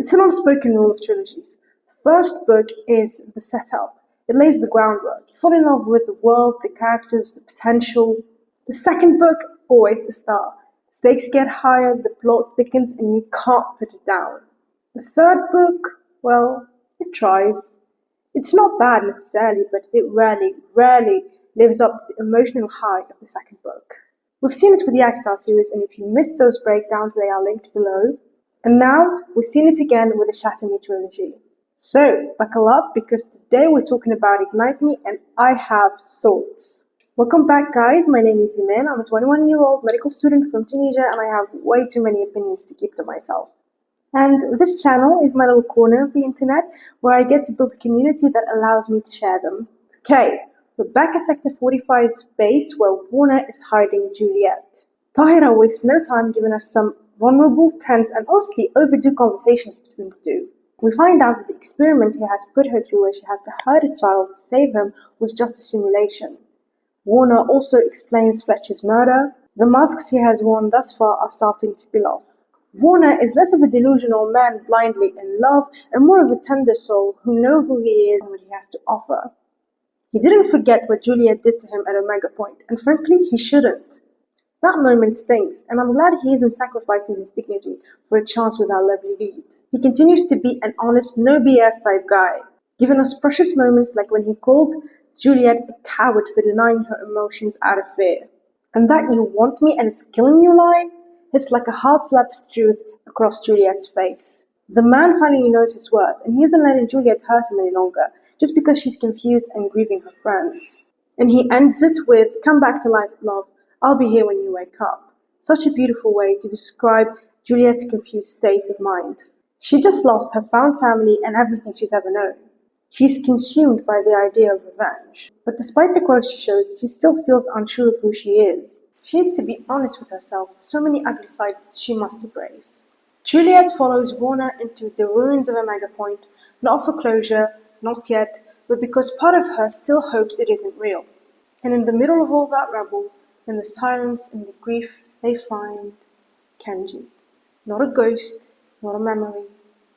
It's an unspoken rule of trilogies. The first book is the setup. It lays the groundwork. You fall in love with the world, the characters, the potential. The second book, always the star. The stakes get higher, the plot thickens, and you can't put it down. The third book, well, it tries. It's not bad necessarily, but it rarely lives up to the emotional high of the second book. We've seen it with the ACOTAR series, and if you missed those breakdowns, they are linked below. And now we've seen it again with the Shatter Me trilogy. So buckle up, because today we're talking about Ignite Me, and I have thoughts. Welcome back, guys. My name is Iman. I'm a 21-year-old medical student from Tunisia, and I have way too many opinions to keep to myself. And this channel is my little corner of the internet where I get to build a community that allows me to share them. Okay, we're back at Sector 45's base where Warner is hiding Juliette. Tahereh wastes no time giving us some vulnerable, tense, and honestly overdue conversations between the two. We find out that the experiment he has put her through where she had to hurt a child to save him was just a simulation. Warner also explains Fletcher's murder. The masks he has worn thus far are starting to peel off. Warner is less of a delusional man blindly in love and more of a tender soul who knows who he is and what he has to offer. He didn't forget what Juliette did to him at Omega Point, and frankly, he shouldn't. That moment stings, and I'm glad he isn't sacrificing his dignity for a chance with our lovely lead. He continues to be an honest, no BS type guy, giving us precious moments like when he called Juliette a coward for denying her emotions out of fear. And that "you want me and it's killing you" line hits like a hard slap of truth across Juliette's face. The man finally knows his worth, and he isn't letting Juliette hurt him any longer, just because she's confused and grieving her friends. And he ends it with, "Come back to life, love. I'll be here when you wake up." Such a beautiful way to describe Juliette's confused state of mind. She just lost her found family and everything she's ever known. She's consumed by the idea of revenge. But despite the growth she shows, she still feels unsure of who she is. She needs to be honest with herself, so many ugly sides she must embrace. Juliette follows Warner into the ruins of Omega Point, not for closure, not yet, but because part of her still hopes it isn't real. And in the middle of all that rubble, in the silence and the grief, they find Kenji. Not a ghost, not a memory,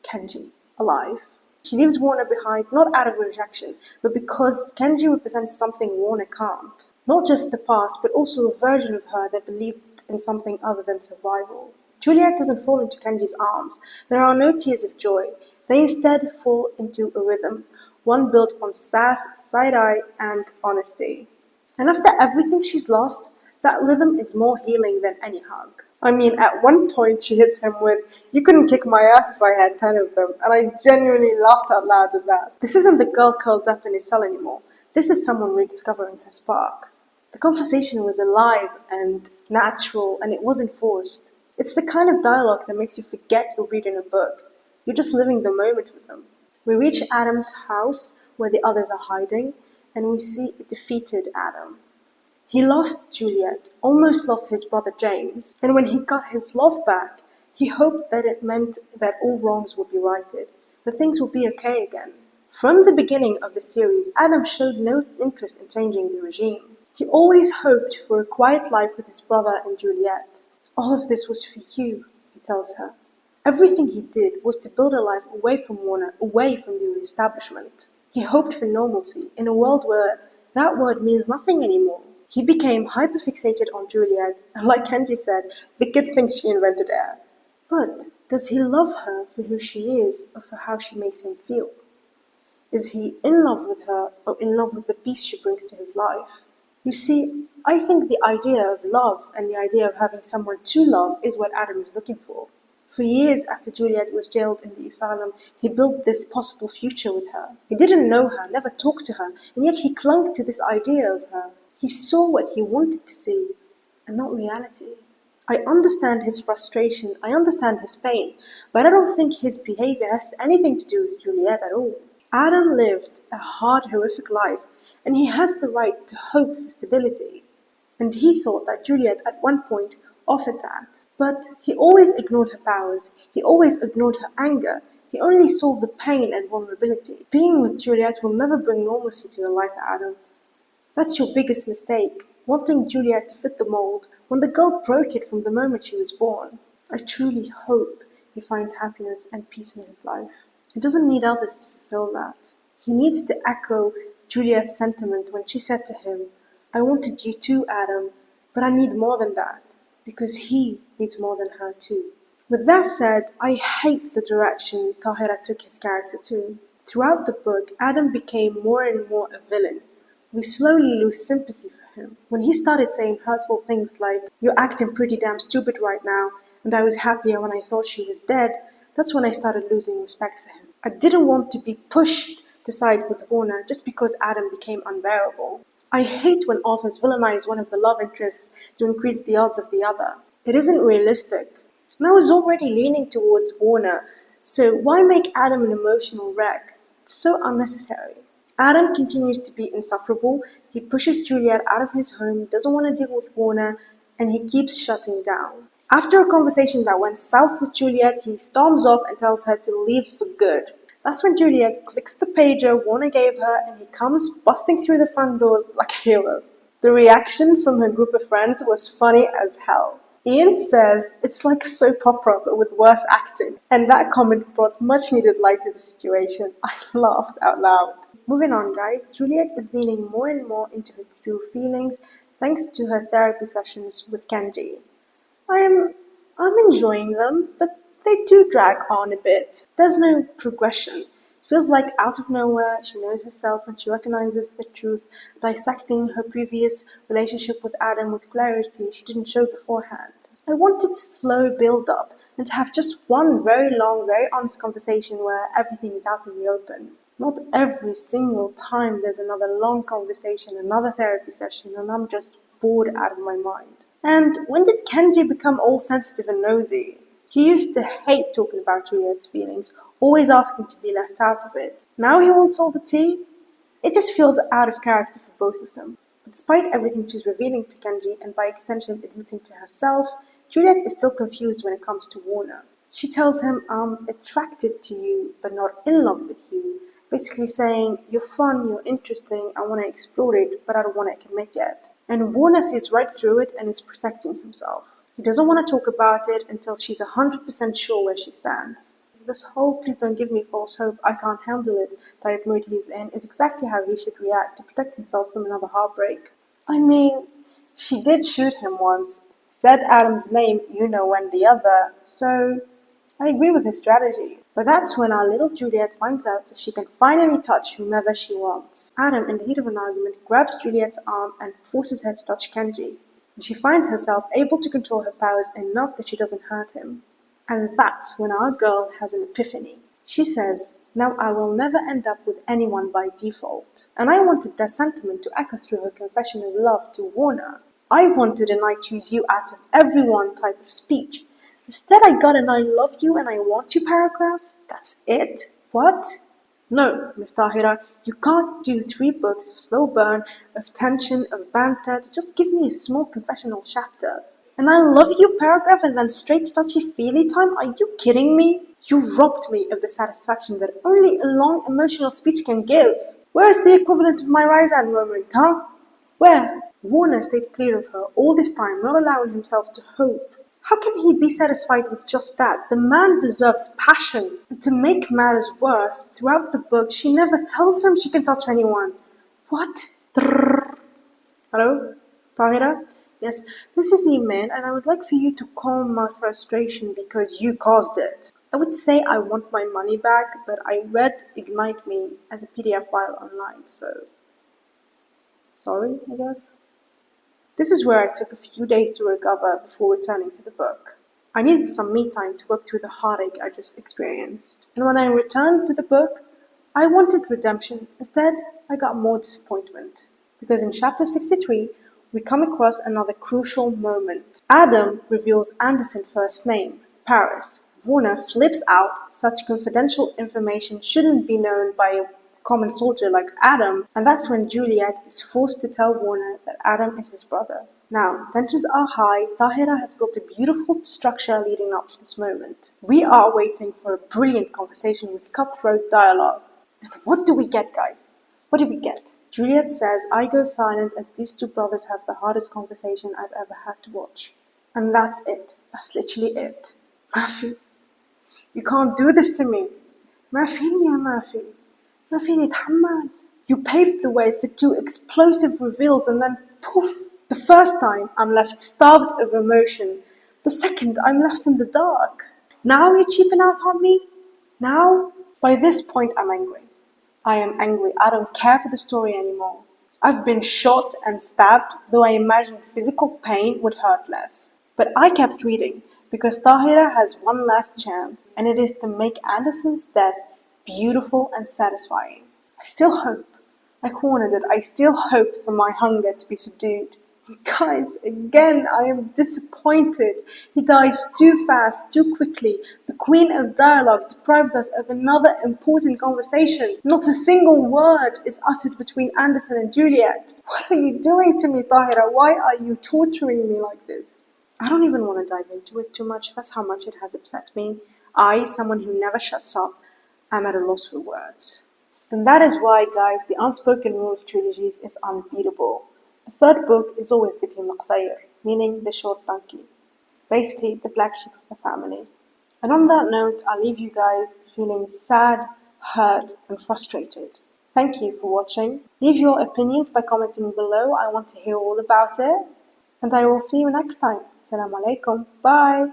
Kenji, alive. She leaves Warner behind not out of rejection, but because Kenji represents something Warner can't. Not just the past, but also a version of her that believed in something other than survival. Juliette doesn't fall into Kenji's arms. There are no tears of joy. They instead fall into a rhythm, one built on sass, side-eye, and honesty. And after everything she's lost, that rhythm is more healing than any hug. I mean, at one point she hits him with, "You couldn't kick my ass if I had 10 of them," and I genuinely laughed out loud at that. This isn't the girl curled up in his cell anymore. This is someone rediscovering her spark. The conversation was alive and natural, and it wasn't forced. It's the kind of dialogue that makes you forget you're reading a book. You're just living the moment with them. We reach Adam's house where the others are hiding, and we see a defeated Adam. He lost Juliette, almost lost his brother James, and when he got his love back, he hoped that it meant that all wrongs would be righted, that things would be okay again. From the beginning of the series, Adam showed no interest in changing the regime. He always hoped for a quiet life with his brother and Juliette. "All of this was for you," he tells her. Everything he did was to build a life away from Warner, away from the establishment. He hoped for normalcy in a world where that word means nothing anymore. He became hyperfixated on Juliette, and like Kenji said, the kid thinks she invented air. But does he love her for who she is, or for how she makes him feel? Is he in love with her, or in love with the peace she brings to his life? You see, I think the idea of love and the idea of having someone to love is what Adam is looking for. For years after Juliette was jailed in the asylum, he built this possible future with her. He didn't know her, never talked to her, and yet he clung to this idea of her. He saw what he wanted to see, and not reality. I understand his frustration, I understand his pain, but I don't think his behavior has anything to do with Juliette at all. Adam lived a hard, horrific life, and he has the right to hope for stability. And he thought that Juliette at one point offered that. But he always ignored her powers, he always ignored her anger, he only saw the pain and vulnerability. Being with Juliette will never bring normalcy to your life, Adam. That's your biggest mistake, wanting Juliette to fit the mold when the girl broke it from the moment she was born. I truly hope he finds happiness and peace in his life. He doesn't need others to fulfill that. He needs to echo Juliette's sentiment when she said to him, I wanted you too, Adam, but I need more than that, because he needs more than her too. With that said, I hate the direction Tahereh took his character to. Throughout the book, Adam became more and more a villain. We slowly lose sympathy for him. When he started saying hurtful things like, you're acting pretty damn stupid right now, and I was happier when I thought she was dead, that's when I started losing respect for him. I didn't want to be pushed to side with Warner just because Adam became unbearable. I hate when authors villainize one of the love interests to increase the odds of the other. It isn't realistic. And I was already leaning towards Warner, so why make Adam an emotional wreck? It's so unnecessary. Adam continues to be insufferable, he pushes Juliette out of his home, doesn't want to deal with Warner, and he keeps shutting down. After a conversation that went south with Juliette, he storms off and tells her to leave for good. That's when Juliette clicks the pager Warner gave her and he comes busting through the front doors like a hero. The reaction from her group of friends was funny as hell. Ian says it's like soap opera but with worse acting, and that comment brought much needed light to the situation. I laughed out loud. Moving on, guys, Juliette is leaning more and more into her true feelings thanks to her therapy sessions with Kenji. I'm I'm enjoying them, but they do drag on a bit. There's no progression. It feels like out of nowhere she knows herself and she recognizes the truth, dissecting her previous relationship with Adam with clarity she didn't show beforehand. I wanted slow build up and to have just one very long, very honest conversation where everything is out in the open. Not every single time there's another long conversation, another therapy session, and I'm just bored out of my mind. And when did Kenji become all sensitive and nosy? He used to hate talking about Juliette's feelings, always asking to be left out of it. Now he wants all the tea? It just feels out of character for both of them. But despite everything she's revealing to Kenji and by extension admitting to herself, Juliette is still confused when it comes to Warner. She tells him, I'm attracted to you, but not in love with you. Basically saying, you're fun, you're interesting, I want to explore it, but I don't want to commit yet. And Warner sees right through it and is protecting himself. He doesn't want to talk about it until she's 100% sure where she stands. This whole please don't give me false hope, I can't handle it type mood he's in is exactly how he should react to protect himself from another heartbreak. I mean, she did shoot him once, said Adam's name, you know, and the other, so I agree with his strategy. But that's when our little Juliette finds out that she can finally touch whomever she wants. Adam, in the heat of an argument, grabs Juliette's arm and forces her to touch Kenji. And she finds herself able to control her powers enough that she doesn't hurt him. And that's when our girl has an epiphany. She says, now I will never end up with anyone by default. And I wanted that sentiment to echo through her confession of love to Warner. I wanted an I choose you out of everyone type of speech. Instead I got an I love you and I want you paragraph? That's it? What? No, Miss Tahereh, you can't do 3 books of slow burn, of tension, of banter to just give me a small confessional chapter. And I love you paragraph and then straight touchy-feely time? Are you kidding me? You robbed me of the satisfaction that only a long emotional speech can give. Where is the equivalent of my Ryzan moment, huh? Where? Warner stayed clear of her all this time, not allowing himself to hope. How can he be satisfied with just that? The man deserves passion. And to make matters worse, throughout the book, she never tells him she can touch anyone. What? Hello? Tahereh? Yes, this is Iman, and I would like for you to calm my frustration because you caused it. I would say I want my money back, but I read Ignite Me as a PDF file online, so sorry, I guess. This is where I took a few days to recover before returning to the book. I needed some me time to work through the heartache I just experienced. And when I returned to the book, I wanted redemption. Instead, I got more disappointment. Because in chapter 63, we come across another crucial moment. Adam reveals Anderson's first name, Paris. Warner flips out. Such confidential information shouldn't be known by a common soldier like Adam, and that's when Juliette is forced to tell Warner that Adam is his brother. Now, tensions are high. Tahereh has built a beautiful structure leading up to this moment. We are waiting for a brilliant conversation with cutthroat dialogue. And what do we get, guys? What do we get? Juliette says, I go silent as these 2 brothers have the hardest conversation I've ever had to watch. And that's it. That's literally it. Mafi, You can't do this to me. ما فيني يا ما في. ما فيني أتحمل. You paved the way for two explosive reveals and then poof! The first time I'm left starved of emotion. The second I'm left in the dark. Now you're cheaping out on me? Now? By this point I'm angry. I am angry. I don't care for the story anymore. I've been shot and stabbed, though I imagined physical pain would hurt less. But I kept reading, because Tahereh has one last chance, and it is to make Anderson's death beautiful and satisfying. I still hope. I cornered it. I still hope for my hunger to be subdued. Guys, again, I am disappointed. He dies too fast, too quickly. The Queen of Dialogue deprives us of another important conversation. Not a single word is uttered between Anderson and Juliette. What are you doing to me, Tahereh? Why are you torturing me like this? I don't even want to dive into it too much. That's how much it has upset me. I, someone who never shuts up, am at a loss for words. And that is why, guys, the unspoken rule of trilogies is unbeatable. The third book is always the Ibn Qasayr, meaning the short donkey. Basically, the black sheep of the family. And on that note, I'll leave you guys feeling sad, hurt, and frustrated. Thank you for watching. Leave your opinions by commenting below. I want to hear all about it. And I will see you next time. Assalamu alaikum. Bye.